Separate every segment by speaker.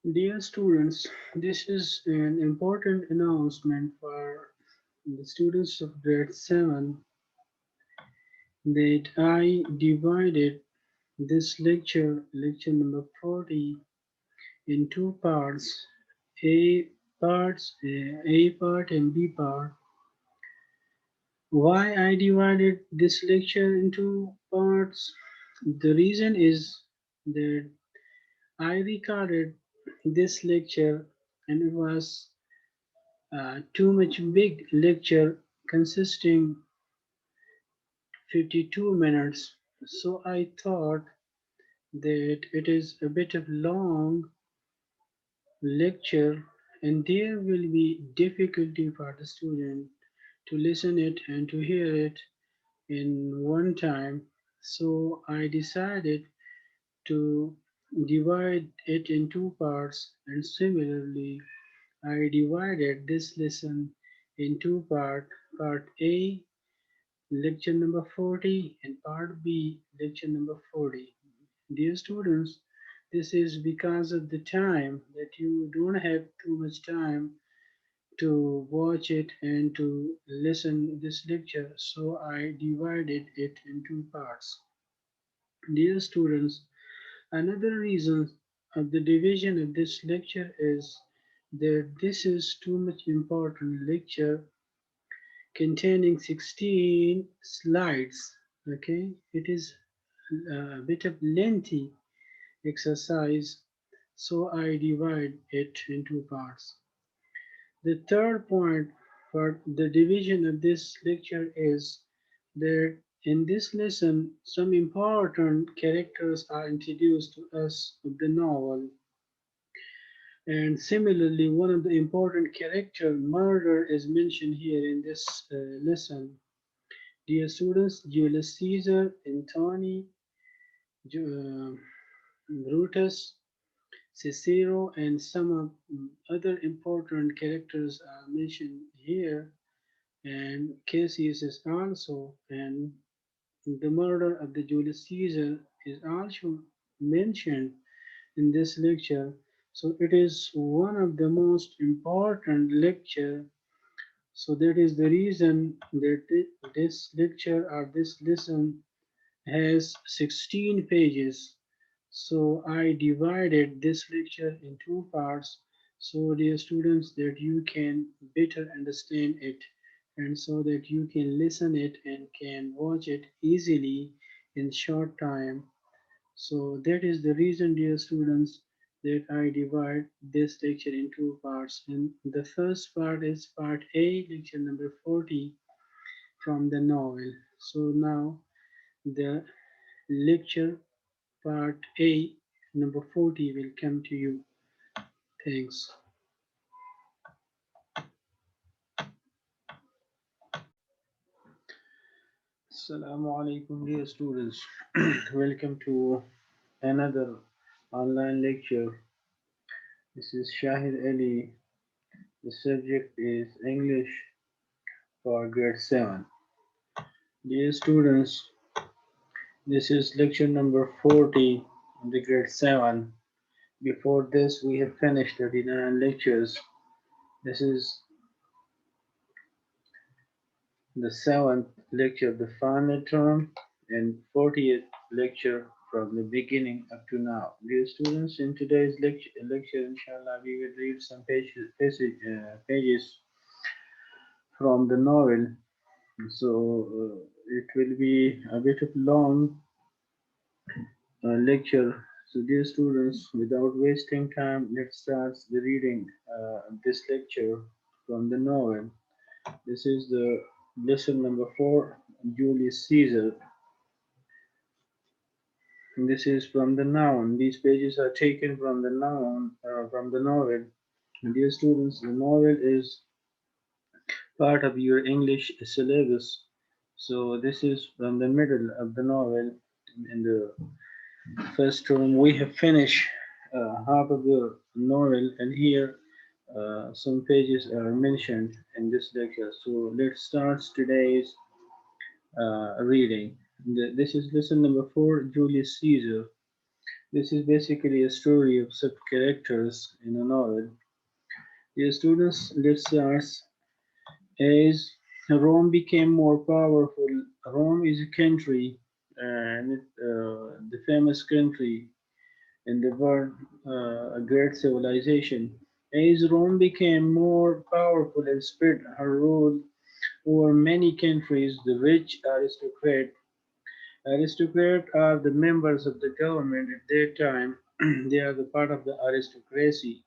Speaker 1: Dear students, this is an important announcement for the students of grade 7 that I divided this lecture number 40, in two parts, A part and B part. Why I divided this lecture into parts? The reason is that I recorded this lecture and it was too much big lecture consisting 52 minutes. So I thought that it is a bit of long lecture and there will be difficulty for the student to listen it and to hear it in one time. So I decided to divide it in two parts, and similarly I divided this lesson in two parts. Part A, lecture number 40, and part B, lecture number 40. Dear students, this is because of the time that you don't have too much time to watch it and to listen this lecture, so I divided it in two parts. Dear students, another reason of the division of this lecture is that this is too much important lecture containing 16 slides. Okay, it is a bit of lengthy exercise, so I divide it into parts. The third point for the division of this lecture is that in this lesson some important characters are introduced to us of the novel, and similarly one of the important character murder is mentioned here in this lesson. Dear students, Julius Caesar, Antony, Brutus, Cicero, and some of other important characters are mentioned here, and Cassius is also, and the murder of the Julius Caesar is also mentioned in this lecture. So it is one of the most important lecture. So that is the reason that this lecture or this lesson has 16 pages. So I divided this lecture in two parts, so dear students, that you can better understand it and so that you can listen it and can watch it easily in short time. So that is the reason, dear students, that I divide this lecture in two parts. And the first part is part A, lecture number 40 from the novel. So now the lecture part A, number 40, will come to you. Thanks. Assalamu alaikum, dear students. Welcome to another online lecture. This is Shahid Ali. The subject is English for grade 7. Dear students, this is lecture number 40 in the grade 7. Before this, we have finished 39 lectures. This is the 7th lecture of the final term and 40th lecture from the beginning up to now. Dear students, in today's lecture inshallah, we will read some pages from the novel. So it will be a bit of long lecture. So dear students, without wasting time, let's start the reading this lecture from the novel. This is the lesson number 4, Julius Caesar. And this is from the noun. These pages are taken from the noun, from the novel. And dear students, the novel is part of your English syllabus. So this is from the middle of the novel. In the first term, we have finished half of the novel, and here some pages are mentioned in this lecture. So let's start today's reading. This is lesson number 4, Julius Caesar. This is basically a story of sub-characters in a novel. Dear students, let's start. As Rome became more powerful, Rome is a country, the famous country in the world, a great civilization. As Rome became more powerful and spread her rule over many countries, the rich aristocrats are the members of the government at that time. They are the part of the aristocracy.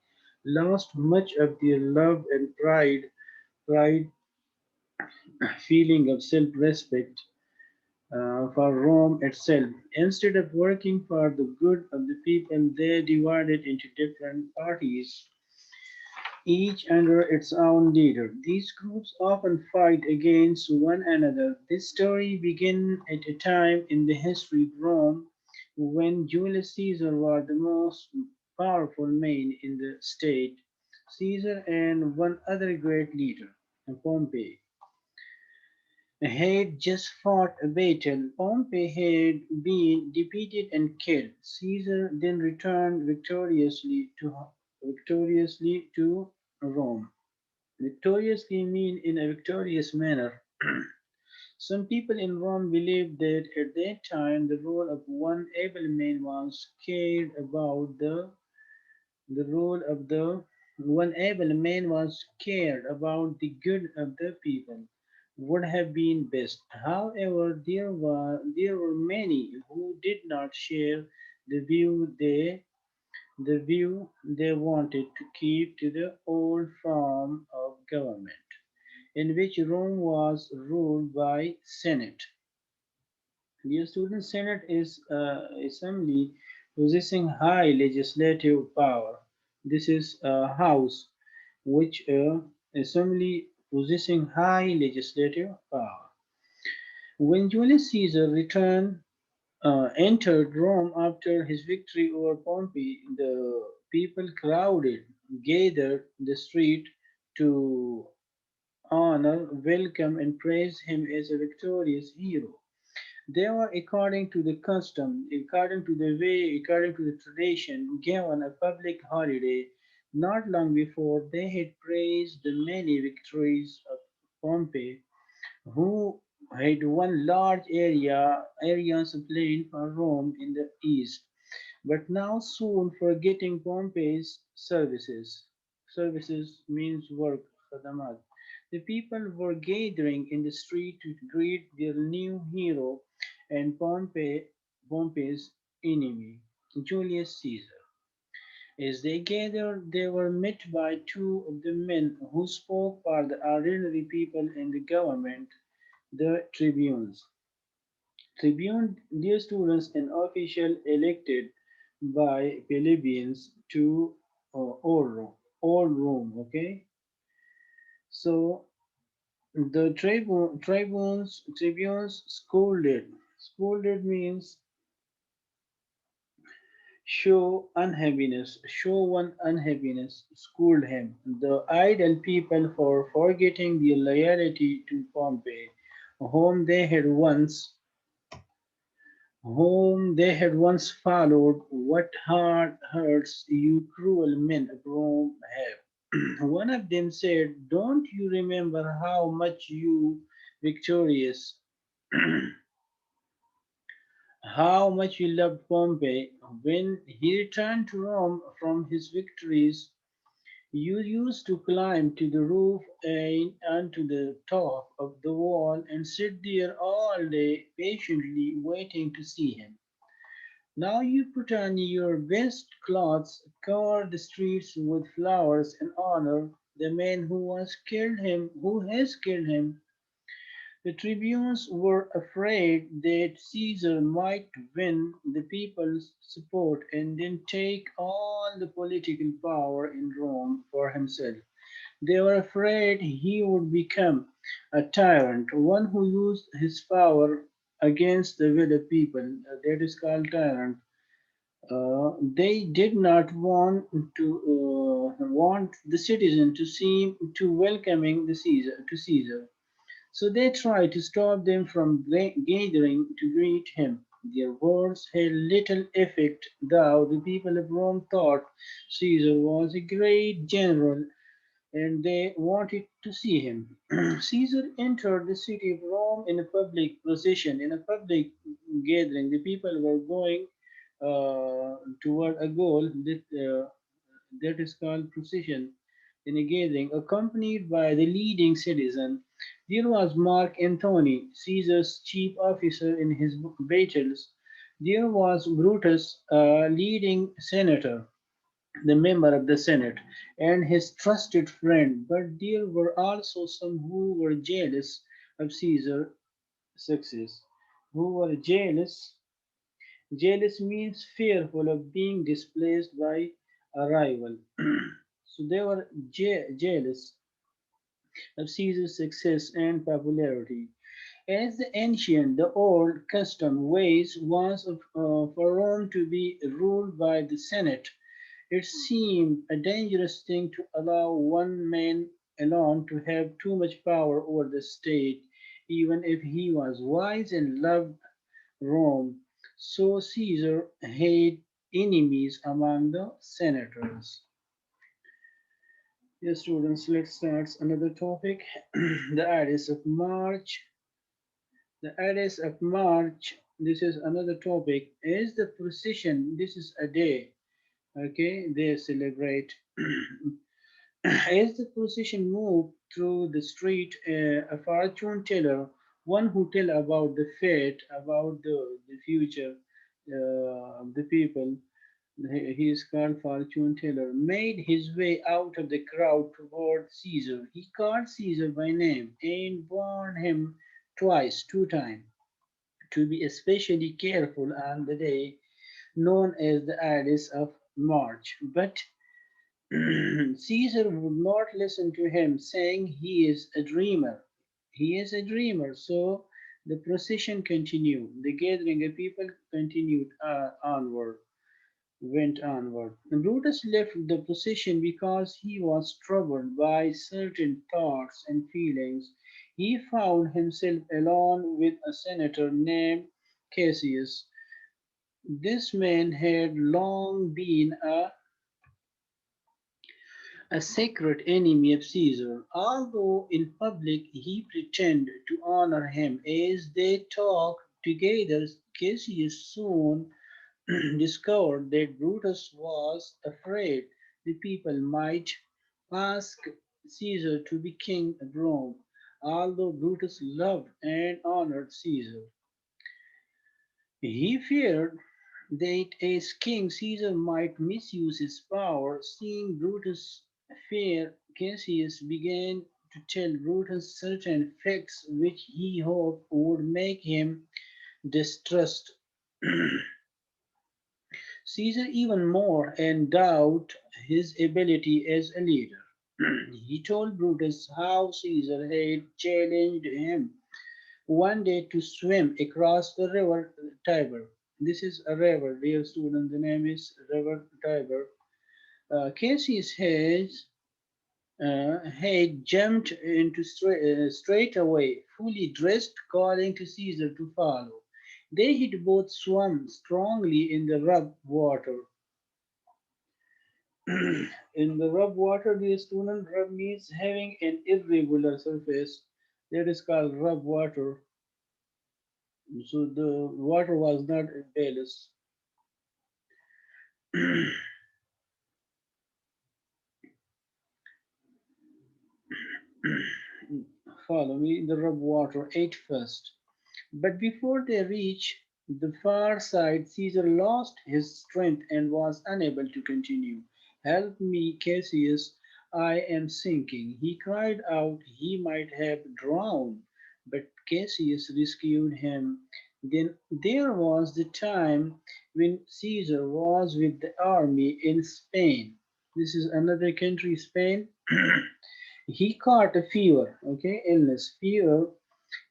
Speaker 1: Lost much of their love and pride, feeling of self-respect for Rome itself. Instead of working for the good of the people, they divided into different parties, each under its own leader. These groups often fight against one another. This story begins at a time in the history of Rome when Julius Caesar was the most powerful man in the state. Caesar and one other great leader, Pompey, had just fought a battle. Pompey had been defeated and killed. Caesar then returned victoriously to Rome. Victoriously mean in a victorious manner. Some people in Rome believed that at that time the role of one able man was cared about the role of the one able man was cared about the good of the people would have been best. However, there were many who did not share the view they wanted to keep to the old form of government, in which Rome was ruled by Senate. The student Senate is assembly possessing high legislative power. This is a house which assembly possessing high legislative power. When Julius Caesar entered Rome after his victory over Pompey, the people gathered the street to honor, welcome, and praise him as a victorious hero. They were, according to the custom, according to the way, according to the tradition, given a public holiday. Not long before, they had praised the many victories of Pompey, who had won large areas of land for Rome in the east, but now soon forgetting Pompey's services. Services means work, khadamat. The people were gathering in the street to greet their new hero and Pompey's enemy, Julius Caesar. As they gathered, they were met by two of the men who spoke for the ordinary people in the government, the tribunes. Tribune, dear students, an official elected by plebeians to all Rome. Okay, so the tribunes scolded. Scolded means show one unhappiness, scold him, the idle people for forgetting their loyalty to Pompey, whom they had once whom they had once followed. What hard hurts you cruel men of Rome have. One of them said, don't you remember victorious, how much you loved Pompey when he returned to Rome from his victories? You used to climb to the roof and to the top of the wall and sit there all day patiently waiting to see him. Now you put on your best clothes, cover the streets with flowers, and honor the man who has killed him. The tribunes were afraid that Caesar might win the people's support and then take all the political power in Rome for himself. They were afraid he would become a tyrant, one who used his power against the will of people. That is called tyrant. They did not want the citizen to seem too welcoming to Caesar. So they tried to stop them from gathering to greet him. Their words had little effect, though the people of Rome thought Caesar was a great general and they wanted to see him. Caesar entered the city of Rome in a public procession, in a public gathering. The people were going toward a goal that is called procession in a gathering, accompanied by the leading citizen. There was Mark Antony, Caesar's chief officer in his battles. There was Brutus, a leading senator, the member of the Senate, and his trusted friend. But there were also some who were jealous of Caesar's success. Who were jealous? Jealous means fearful of being displaced by a rival. So they were jealous of Caesar's success and popularity. As the ancient, the old custom ways was for Rome to be ruled by the Senate, it seemed a dangerous thing to allow one man alone to have too much power over the state, even if he was wise and loved Rome. So Caesar had enemies among the senators. Yes, students, let's start another topic. The Ides of March. The Ides of March, this is another topic, is the procession. This is a day, okay, they celebrate. As the procession moved through the street, a fortune teller, one who tell about the fate, about the future of the people, he is called fortune teller, made his way out of the crowd toward Caesar. He called Caesar by name and warned him twice, two times, to be especially careful on the day known as the Ides of March. But Caesar would not listen to him, saying he is a dreamer. He is a dreamer. So the procession continued. The gathering of people continued onward, went onward. And Brutus left the procession because he was troubled by certain thoughts and feelings. He found himself alone with a senator named Cassius. This man had long been a secret enemy of Caesar, although in public he pretended to honor him. As they talked together, Cassius soon discovered that Brutus was afraid the people might ask Caesar to be king of Rome. Although Brutus loved and honored Caesar, he feared that as king Caesar might misuse his power. Seeing Brutus' fear, Cassius began to tell Brutus certain facts which he hoped would make him distrust Caesar even more and doubt his ability as a leader. He told Brutus how Caesar had challenged him one day to swim across the river Tiber. This is a river, dear student. The name is River Tiber. Cassius had jumped into straight away, fully dressed, calling to Caesar to follow. They had both swum strongly in the rough water. In the rough water, dear student, rough means having an irregular surface. That is called rough water. So the water was not balanced. Follow me in the rough water, ate first. But before they reached the far side, Caesar lost his strength and was unable to continue. Help me, Cassius, I am sinking. He cried out he might have drowned, but Cassius rescued him. Then there was the time when Caesar was with the army in Spain. This is another country, Spain. He caught a fever, okay, illness, fever.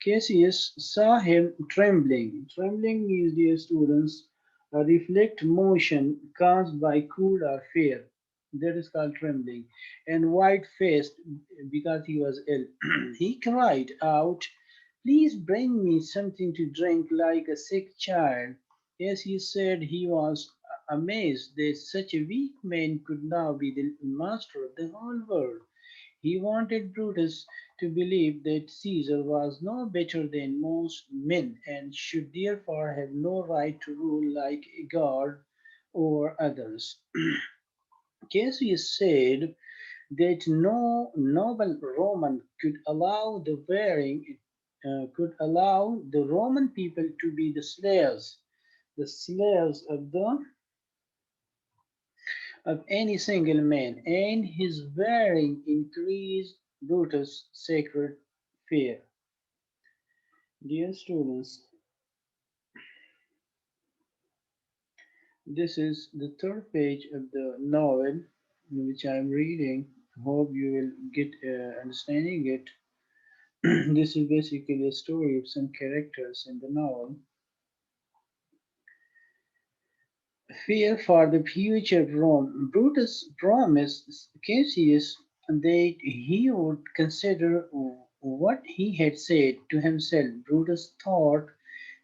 Speaker 1: Cassius saw him trembling. Trembling means, dear students, a reflect motion caused by cold or fear. That is called trembling. And white faced because he was ill. He cried out, please bring me something to drink like a sick child. As he said, he was amazed that such a weak man could now be the master of the whole world. He wanted Brutus to believe that Caesar was no better than most men and should therefore have no right to rule like a god over others. Cassius said that no noble Roman could allow the Roman people to be the slaves of any single man, and his wearing increased Brutus' sacred fear. Dear students, this is the third page of the novel which I am reading. Hope you will get understanding it. This is basically a story of some characters in the novel. Fear for the future of Rome. Brutus promised Cassius that he would consider what he had said to himself. Brutus thought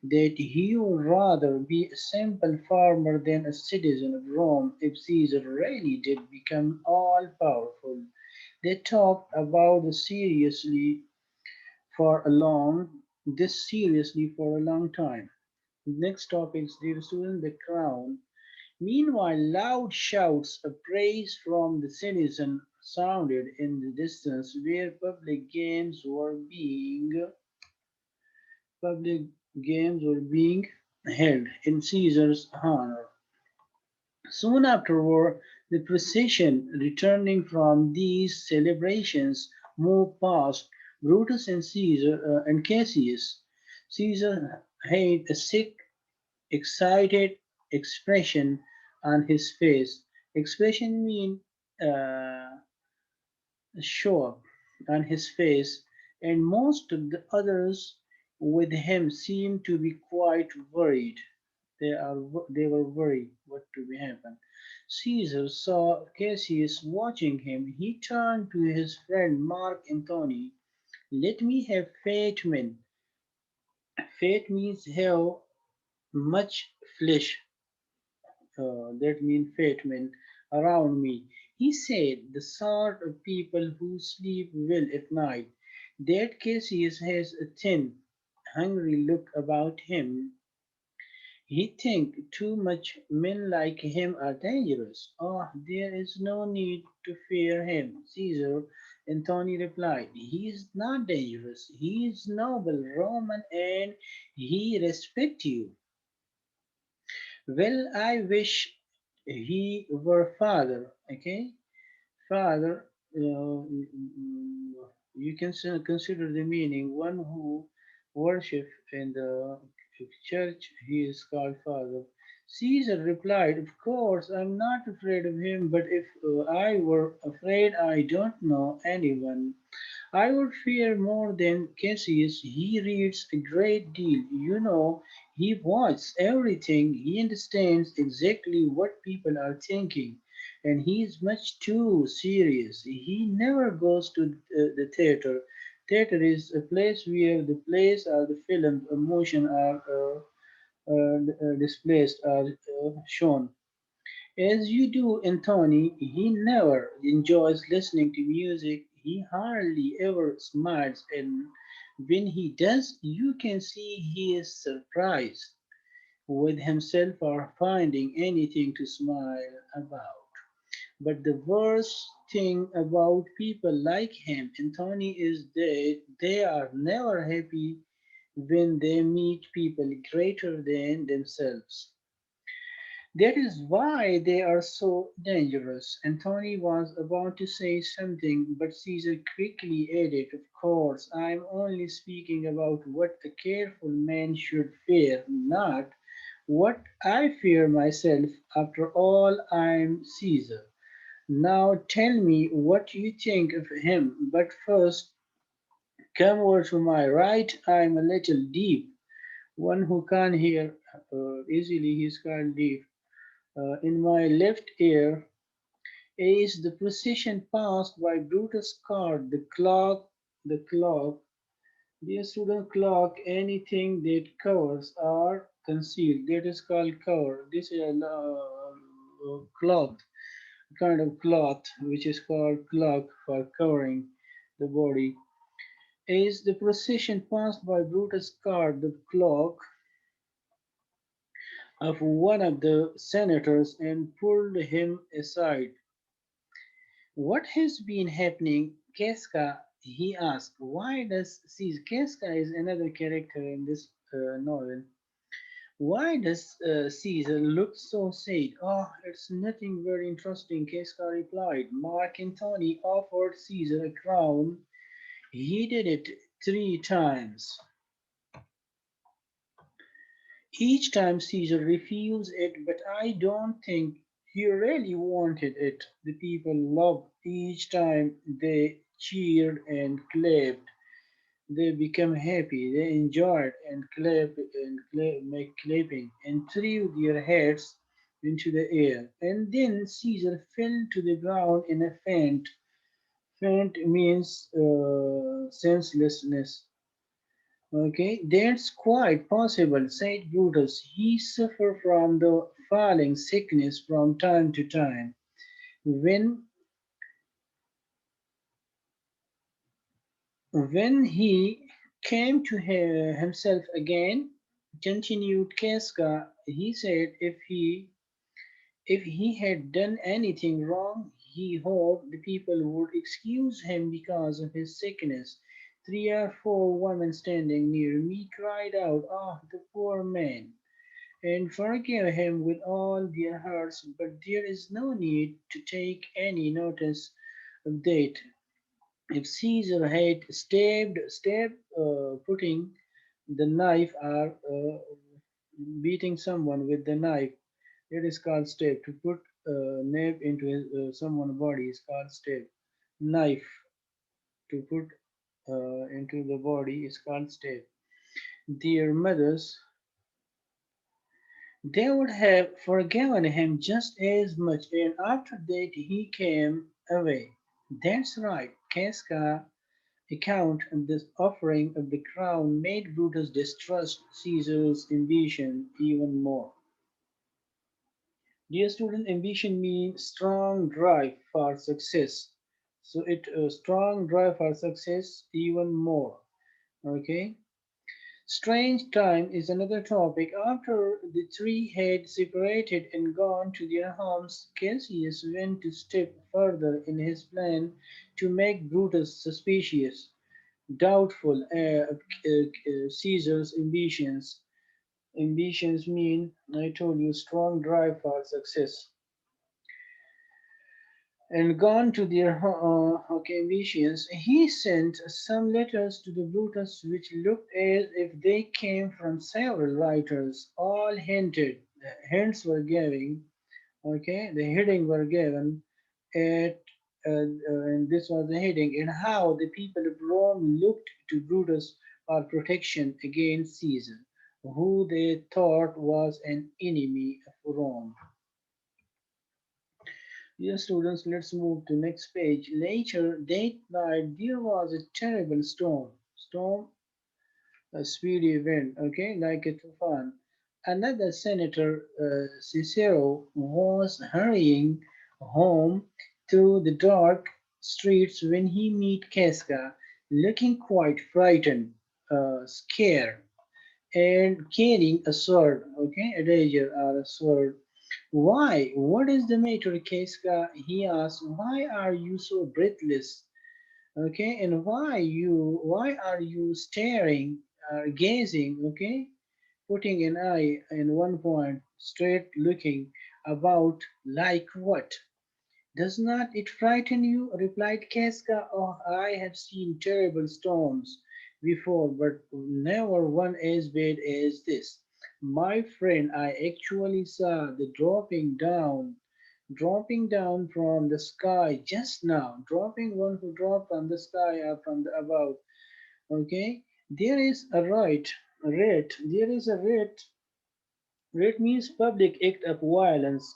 Speaker 1: that he would rather be a simple farmer than a citizen of Rome if Caesar really did become all powerful. They talked about this seriously for a long time. Next topic is dear student, the crown. Meanwhile, loud shouts of praise from the citizens sounded in the distance where public games were being held in Caesar's honor. Soon afterward, the procession returning from these celebrations moved past Brutus and Caesar and Cassius. Caesar had a sick, excited expression on his face. Expression mean uh, show up on his face, and most of the others with him seemed to be quite worried. They were worried what to be happen. Caesar saw Cassius watching him. He turned to his friend Mark Antony. Let me have faith, men. Faith means have much flesh. That means fat men around me. He said, the sort of people who sleep well at night. That Cassius has a thin, hungry look about him. He thinks too much men like him are dangerous. Oh, there is no need to fear him, Caesar. Antony replied, he is not dangerous. He is noble Roman and he respects you. Well, I wish he were father. Okay, father. You can consider the meaning. One who worship in the church, he is called father. Caesar replied, "Of course, I'm not afraid of him. But if I were afraid, I don't know anyone. I would fear more than Cassius. He reads a great deal. You know, he watches everything. He understands exactly what people are thinking. And he is much too serious. He never goes to the theater. Theater is a place where the plays or the films, emotion are displayed, are shown. As you do, Anthony, he never enjoys listening to music. He hardly ever smiles, and when he does, you can see he is surprised with himself for finding anything to smile about. But the worst thing about people like him, Anthony, is that they are never happy when they meet people greater than themselves. That is why they are so dangerous. Anthony was about to say something, but Caesar quickly added, of course, I am only speaking about what a careful man should fear, not what I fear myself. After all, I am Caesar. Now tell me what you think of him, but first come over to my right. I am a little deep. One who can't hear easily, he is called deep. In my left ear as the procession passed by Brutus' cart, the clock, dear student, clock, anything that covers or concealed. That is called cover. This is a cloth, kind of cloth, which is called cloak for covering the body. As the procession passed by, Brutus caught the cloak of one of the senators and pulled him aside. What has been happening, Casca? He asked. Why does see Casca is another character in this novel? Why does Caesar look so sad? Oh, it's nothing very interesting, Casca replied. Mark Antony offered Caesar a crown. He did it 3 times. Each time Caesar refused it, but I don't think he really wanted it. The people loved each time they cheered and clapped. They became happy. They enjoyed and clapped and make clapping and threw their hats into the air. And then Caesar fell to the ground in a faint. Faint means senselessness. Okay, that's quite possible, said Brutus. He suffered from the falling sickness from time to time. When when he came to himself again, continued Casca, he said if he had done anything wrong, he hoped the people would excuse him because of his sickness. 3 or 4 women standing near me cried out, "Ah, the poor man!" and forgave him with all their hearts, but there is no need to take any notice of that. If Caesar had putting the knife or beating someone with the knife, it is called stab. To put a knife into someone's body is called stab. Knife to put into the body is called stab. Their mothers, they would have forgiven him just as much, and after that he came away. That's right, Casca account of this offering of the crown made Brutus distrust Caesar's ambition even more. Dear student, ambition means strong drive for success. So it strong drive for success even more. Okay. Strange time is another topic. After the three had separated and gone to their homes, Cassius went a step further in his plan to make Brutus suspicious, doubtful of Caesar's ambitions. Ambitions mean, I told you, strong drive for success. And gone to their okay, ambitions, he sent some letters to the Brutus which looked as if they came from several writers. All hinted, the hints were given, okay, the heading were given at, and this was the heading, and how the people of Rome looked to Brutus for protection against Caesar, who they thought was an enemy of Rome. Dear students, let's move to next page. Later that night, there was a terrible storm. Storm, a speedy wind, okay, like a tufan. Another senator, Cicero, was hurrying home through the dark streets when he met Casca, looking quite frightened, scared, and carrying a sword, okay, a dagger or a sword. Why? What is the matter, Casca? He asked. Why are you so breathless? Okay, and why are you staring, gazing, okay, putting an eye in one point, straight looking about like what? Does not it frighten you? Replied Casca. Oh, I have seen terrible storms before, but never one as bad as this. My friend, I actually saw the dropping down from the sky just now, dropping one who dropped from the sky or from the above. Okay, there is a there is a rate. Rate means public act of violence.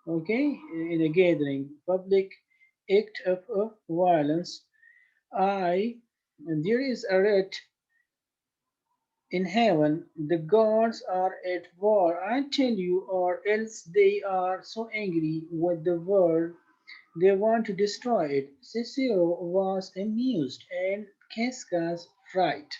Speaker 1: Okay, in a gathering, public act of violence. I There is a rat In heaven, the gods are at war, I tell you, or else they are so angry with the world they want to destroy it. Cicero was amused, and Casca's fright.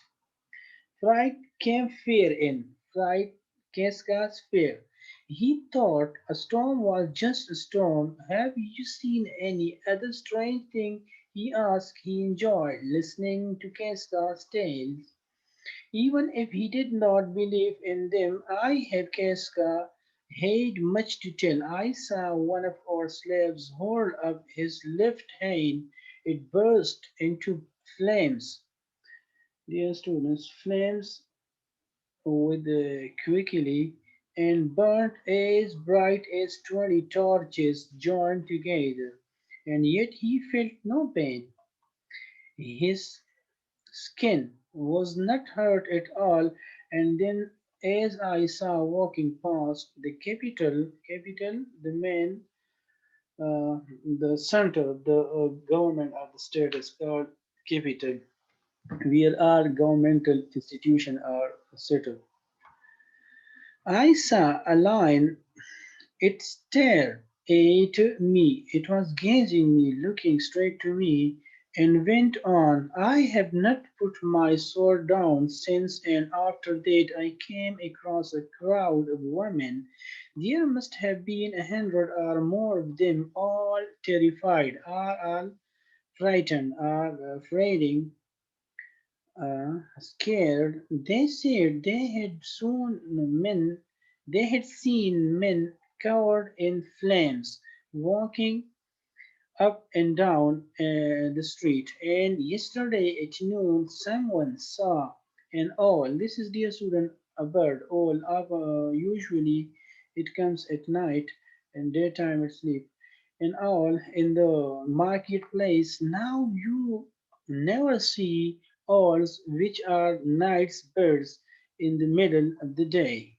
Speaker 1: Fright came fear in. Fright, Casca's fear. He thought a storm was just a storm. Have you seen any other strange thing? He asked. He enjoyed listening to Casca's tales. Even if he did not believe in them, I have Casca had much to tell. I saw one of our slaves hold up his left hand. It burst into flames. Dear students, flames with quickly and burnt as bright as 20 torches joined together, and yet he felt no pain. His skin was not hurt at all, and then as I saw walking past the capital, the main, the center, the government of the state is called capital, where all governmental institutions are settled. I saw a lion. It stared at me. It was gazing me, looking straight to me, and went on. I have not put my sword down since, and after that I came across a crowd of women. There must have been 100 or more of them, all terrified, all frightened, or afraid, scared. They said they had seen men covered in flames walking up and down the street. And yesterday at noon, someone saw an owl. This is, dear student, a bird. Owl. Usually, it comes at night, and daytime it sleep. An owl in the marketplace. Now you never see owls, which are night birds, in the middle of the day.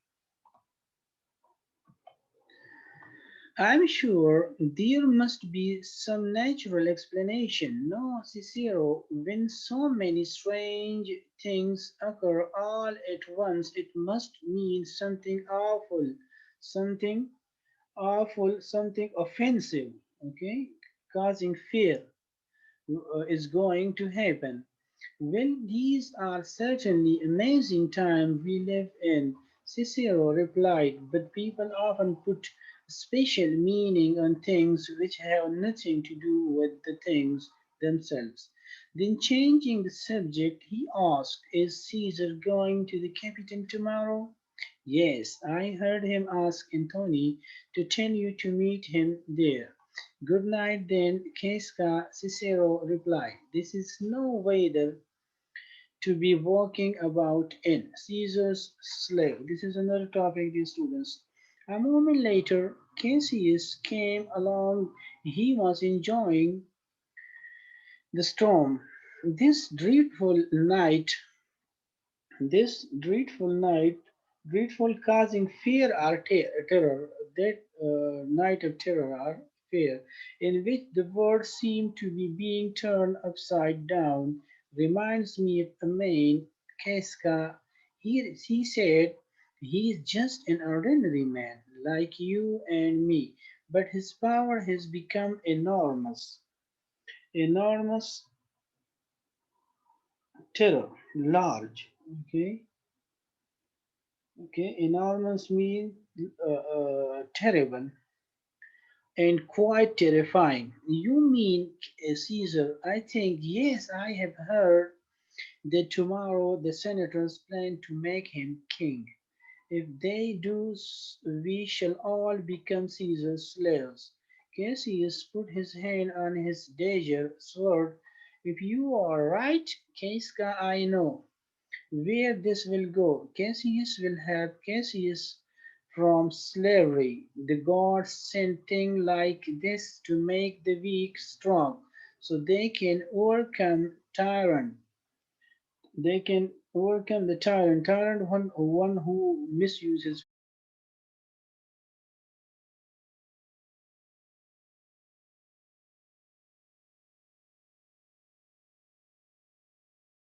Speaker 1: I'm sure there must be some natural explanation. No, Cicero, when so many strange things occur all at once, it must mean something something something offensive, okay, causing fear is going to happen. Well, these are certainly amazing times we live in, Cicero replied, but people often put special meaning on things which have nothing to do with the things themselves. Then, changing the subject, he asked, is Caesar going to the capital tomorrow? Yes, I heard him ask Antony to tell you to meet him there. Good night then, Casca, Cicero replied. This is no weather to be walking about in. Caesar's slave. This is another topic, dear students. A moment later, Cassius came along. He was enjoying the storm. This dreadful night this dreadful causing fear or terror, that night of terror or fear, in which the world seemed to be being turned upside down, reminds me of a man, Casca. He said, he is just an ordinary man, like you and me, but his power has become enormous. Enormous terror, large, okay? Okay, enormous means terrible and quite terrifying. You mean Caesar? I think, yes, I have heard that tomorrow the senators plan to make him king. If they do, we shall all become Caesar's slaves. Cassius put his hand on his dagger sword. If you are right, Casca, I know where this will go. Cassius will help Cassius from slavery. The gods send things like this to make the weak strong, so they can overcome tyrant. They can overcome the tyrant. Tyrant, one who misuses